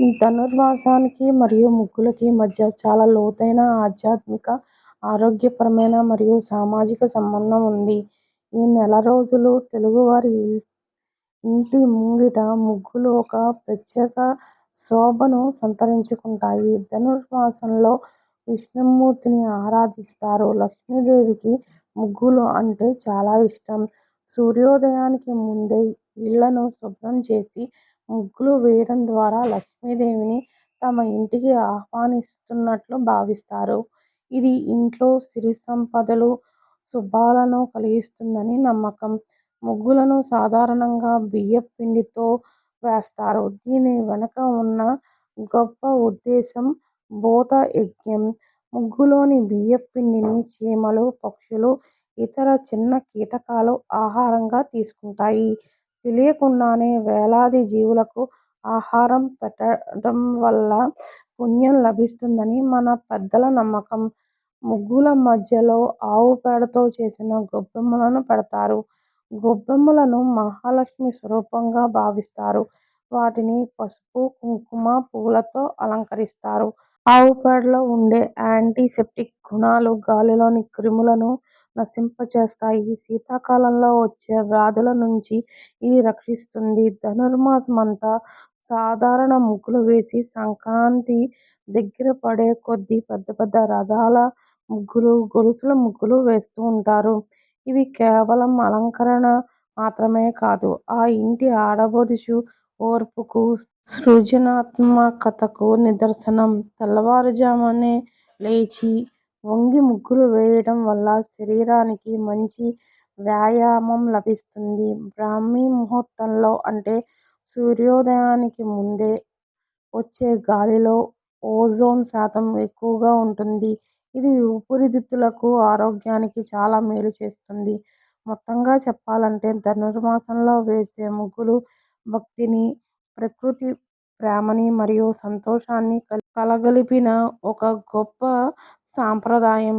ధనుర్మాసానికి మరియు ముగ్గులకి మధ్య చాలా లోతైన ఆధ్యాత్మిక, ఆరోగ్యపరమైన మరియు సామాజిక సంబంధం ఉంది. ఈ నెల రోజులు తెలుగువారి ఇంటి ముంగిట ముగ్గులు ఒక ప్రత్యేక శోభను సంతరించుకుంటాయి. ధనుర్మాసంలో విష్ణుమూర్తిని ఆరాధిస్తారు. లక్ష్మీదేవికి ముగ్గులు అంటే చాలా ఇష్టం. సూర్యోదయానికి ముందే ఇళ్లను శుభ్రం చేసి ముగ్గులు వేయడం ద్వారా లక్ష్మీదేవిని తమ ఇంటికి ఆహ్వానిస్తున్నట్లు భావిస్తారు. ఇది ఇంట్లో సిరి సంపదలు, శుభాలను కలిగిస్తుందని నమ్మకం. ముగ్గులను సాధారణంగా బియ్యపు పిండితో వేస్తారు. దీని వెనుక ఉన్న గొప్ప ఉద్దేశం భూత యజ్ఞం. ముగ్గులోని బియ్యపు పిండిని చీమలు, పక్షులు, ఇతర చిన్న కీటకాలు ఆహారంగా తీసుకుంటాయి. తెలియకుండానే వేలాది జీవులకు ఆహారం పెట్టడం వల్ల పుణ్యం లభిస్తుందని మన పెద్దల నమ్మకం. ముగ్గుల మధ్యలో ఆవు పేడతో చేసిన గొబ్బెమ్మలను పెడతారు. గొబ్బెమ్మలను మహాలక్ష్మి స్వరూపంగా భావిస్తారు. వాటిని పసుపు, కుంకుమ, పువ్వులతో అలంకరిస్తారు. ఆవు పేడలో ఉండే యాంటీసెప్టిక్ గుణాలు గాలిలోని క్రిములను నశింపచేస్తాయి. శీతాకాలంలో వచ్చే వ్యాధుల నుంచి ఇది రక్షిస్తుంది. ధనుర్మాసమంతా సాధారణ ముగ్గులు వేసి సంక్రాంతి దగ్గర పడే కొద్దీ పెద్ద పెద్ద రథాల ముగ్గులు, గొలుసుల ముగ్గులు వేస్తూ ఉంటారు. ఇవి కేవలం అలంకరణ మాత్రమే కాదు, ఆ ఇంటి ఆడపడుచు ఓర్పుకు, సృజనాత్మకతకు నిదర్శనం. తెల్లవారుజామునే లేచి వంగి ముగ్గులు వేయడం వల్ల శరీరానికి మంచి వ్యాయామం లభిస్తుంది. బ్రాహ్మీ ముహూర్తంలో అంటే సూర్యోదయానికి ముందే వచ్చే గాలిలో ఓజోన్ శాతం ఎక్కువగా ఉంటుంది. ఇది ఊపిరితిత్తులకు, ఆరోగ్యానికి చాలా మేలు చేస్తుంది. మొత్తంగా చెప్పాలంటే ధనుర్మాసంలో వేసే ముగ్గులు భక్తిని, ప్రకృతి ప్రేమని మరియు సంతోషాన్ని కలగలిపిన ఒక గొప్ప సాంప్రదాయం.